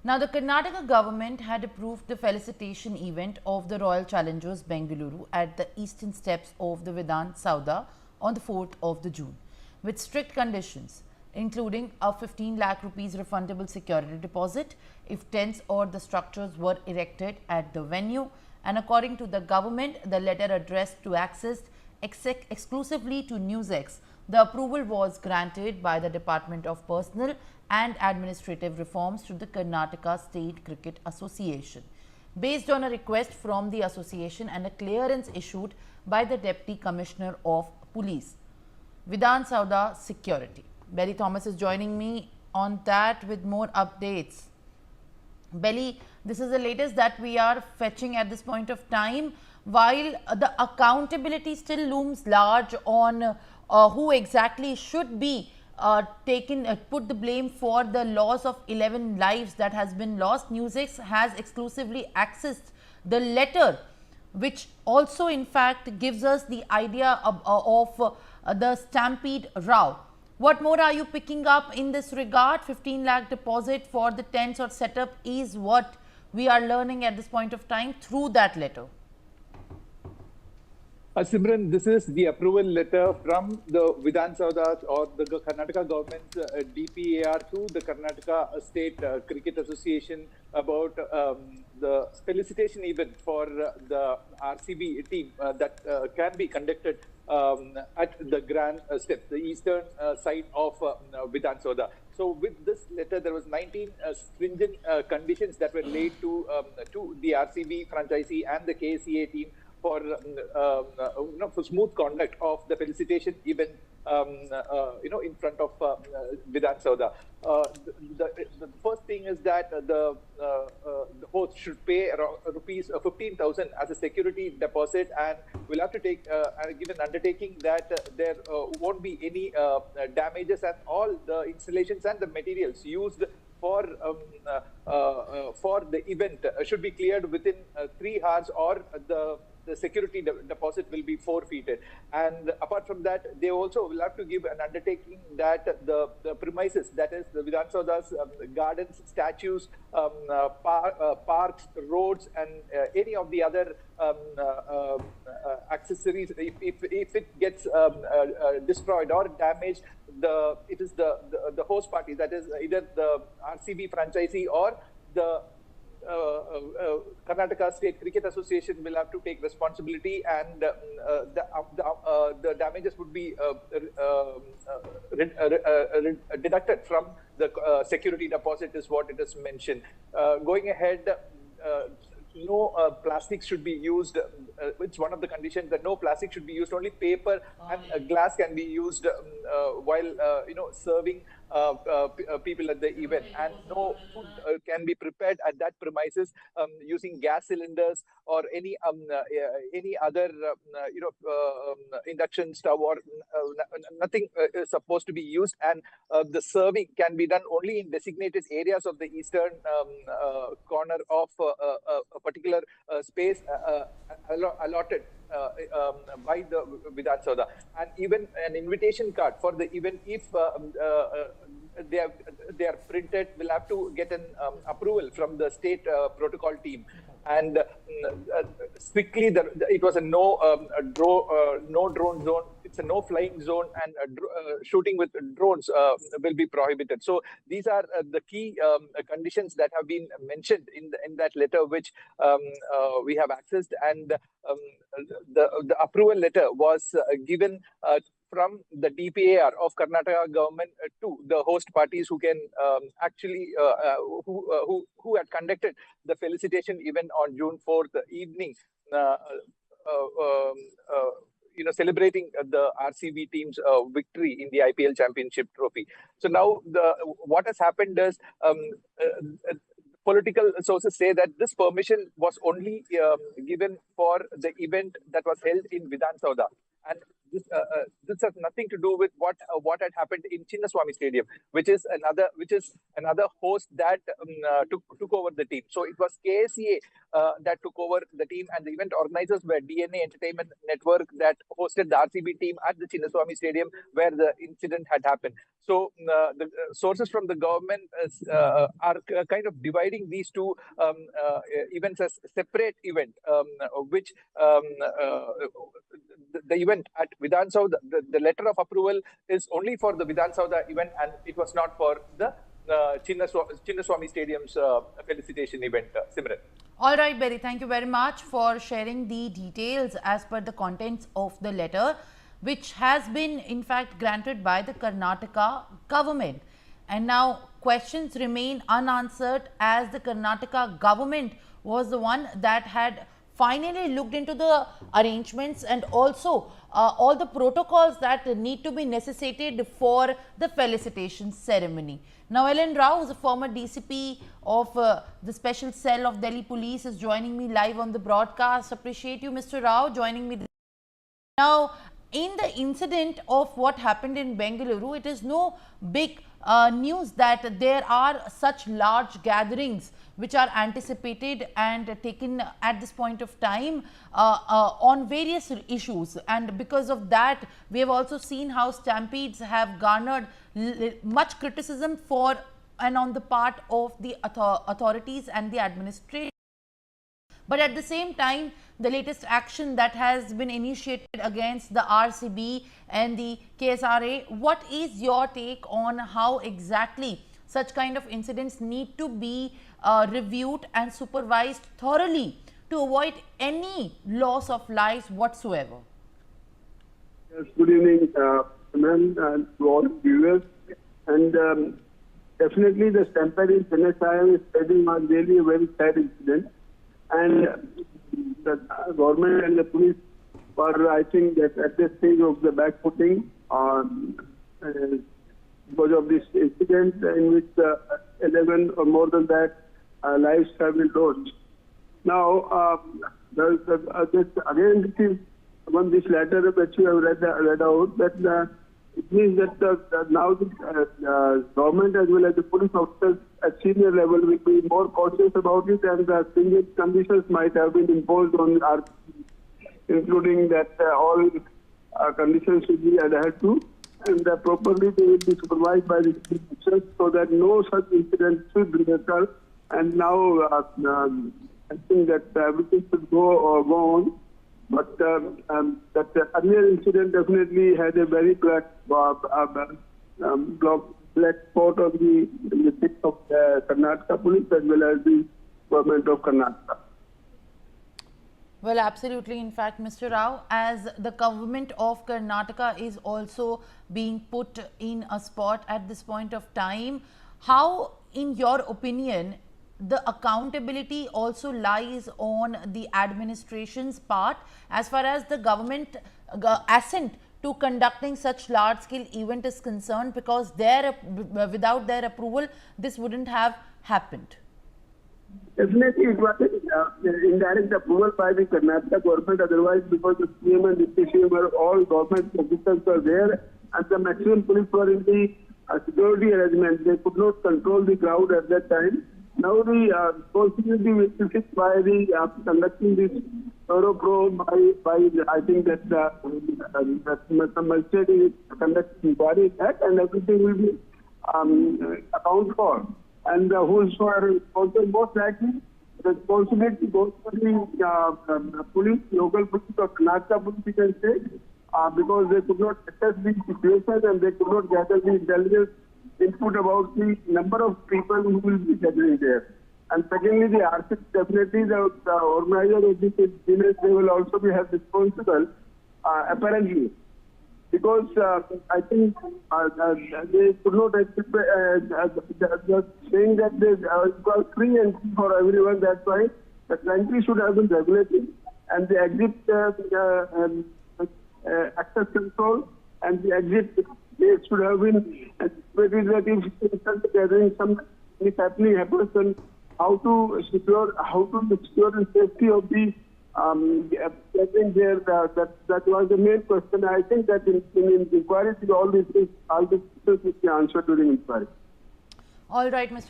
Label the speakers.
Speaker 1: Now, the Karnataka government had approved the felicitation event of the Royal Challengers Bengaluru at the eastern steps of the Vidhan Soudha on the 4th of the June, with strict conditions, including a 15 lakh rupees refundable security deposit if tents or the structures were erected at the venue. And according to the government, the letter addressed to access exclusively to NewsX. The approval was granted by the Department of Personnel and Administrative Reforms to the Karnataka State Cricket Association, based on a request from the association and a clearance issued by the Deputy Commissioner of Police, Vidhan Soudha Security. Belly Thomas is joining me on that with more updates. Belly, this is the latest that we are fetching at this point of time, while the accountability still looms large on who exactly should be put the blame for the loss of 11 lives that has been lost. NewsX has exclusively accessed the letter, which also in fact gives us the idea of the Stampede row. What more are you picking up in this regard? 15 lakh deposit for the tents or setup is what we are learning at this point of time through that letter.
Speaker 2: Simran, this is the approval letter from the Vidhan Soudha or the Karnataka government's DPAR to the Karnataka State Cricket Association about the felicitation event for the RCB team that can be conducted at the Grand Steps, the eastern side of Vidhan Soudha. So with this letter, there was 19 stringent conditions that were laid to the RCB franchisee and the KCA team for for smooth conduct of the felicitation event, in front of Vidhan Soudha. The first thing is that the host should pay around rupees 15,000 as a security deposit, and will have to take give an undertaking that there won't be any damages, and all the installations and the materials used for the event should be cleared within 3 hours, or the security deposit will be forfeited. And apart from that, they also will have to give an undertaking that the premises, that is the Vidhan Soudha's gardens, statues, parks, roads, and any of the other accessories, if it gets destroyed or damaged, it is the host party, that is either the RCB franchisee or the Karnataka State Cricket Association will have to take responsibility, and the damages would be deducted from the security deposit, is what it is mentioned. Going ahead, no plastics should be used. It's one of the conditions that no plastic should be used. Only paper and glass can be used while serving people at the event, and no food can be prepared at that premises using gas cylinders or any other induction stove, or nothing is supposed to be used, and the serving can be done only in designated areas of the eastern corner of a particular space allotted by the Vidhan Soudha. And even an invitation card for the event, if they are printed, will have to get an approval from the state protocol team. And strictly, it was a no drone zone. It's a no flying zone, and shooting with drones will be prohibited. So these are the key conditions that have been mentioned in that letter, which we have accessed. And the approval letter was given from the DPAR of Karnataka government to the host parties, who can actually who had conducted the felicitation event on June 4th evening, celebrating the RCB team's victory in the IPL Championship Trophy. So now what has happened is, political sources say that this permission was only given for the event that was held in Vidhan Soudha. And this has nothing to do with what had happened in Chinnaswamy Stadium, which is another host that took over the team. So it was KSEA that took over the team, and the event organizers were DNA Entertainment Network that hosted the RCB team at the Chinnaswamy Stadium where the incident had happened. So the sources from the government are kind of dividing these two events as separate event, which the event at Vidhan Soudha, the letter of approval is only for the Vidhan Soudha event, and it was not for the Chinnaswamy Stadium's felicitation event, Simran.
Speaker 1: All right, Berry, thank you very much for sharing the details as per the contents of the letter, which has been in fact granted by the Karnataka government. And now questions remain unanswered, as the Karnataka government was the one that had finally looked into the arrangements and also all the protocols that need to be necessitated for the felicitation ceremony. Now, Ellen Rao, who is a former DCP of the Special Cell of Delhi Police, is joining me live on the broadcast. Appreciate you, Mr. Rao, joining me. Now, in the incident of what happened in Bengaluru, it is no big news that there are such large gatherings which are anticipated and taken at this point of time on various issues, and because of that we have also seen how stampedes have garnered much criticism for and on the part of the authorities and the administration. But at the same time, the latest action that has been initiated against the RCB and the KSRA, what is your take on how exactly such kind of incidents need to be reviewed and supervised thoroughly to avoid any loss of lives whatsoever?
Speaker 3: Yes, good evening, ma'am, and to all viewers. And definitely the Stampede in Chennai Stadium was really a very sad incident. And the government and the police were, I think, that at the stage of the backfooting because of this incident in which 11 or more than that lives have been lost. Now, again, this is one this letter that you have read out, that it means that now the government as well as the police officers at senior level will be more cautious about it, and the stringent conditions might have been imposed on RCB, including that all conditions should be adhered to, and properly they will be supervised by the police officers so that no such incident should reoccur. And now I think that everything should go on. But that earlier incident definitely had a very black spot on the tip of the Karnataka police as well as the government of Karnataka.
Speaker 1: Well, absolutely. In fact, Mr. Rao, as the government of Karnataka is also being put in a spot at this point of time, how, in your opinion, the accountability also lies on the administration's part as far as the government assent to conducting such large scale event is concerned, because without their approval this wouldn't have happened?
Speaker 3: Definitely it was indirect approval by the Karnataka government, otherwise because the CM and the CM were all government officials were there and the maximum police were in the security arrangement. They could not control the crowd at that time. Now the responsibility will be fixed by the conducting this thorough probe by I think that the magistrate is conducting inquiry that, and everything will be accounted for. And who's also most likely the responsibility goes to the police, local police or Karnataka police, you can say, because they could not assess the situation and they could not gather the intelligence input about the number of people who will be gathering there. And secondly, the RCB, definitely the organizer of this event, they will also be held responsible, apparently, because I think they could not accept saying that it was free entry for everyone. That's why the country should have been regulated, and the exit access control and the exit they should have been anticipated that if gathering something is happening happens, then how to secure the safety of the getting there. That was the main question. I think that in inquiry, all these things will be answered during inquiry.
Speaker 1: All right, Mr.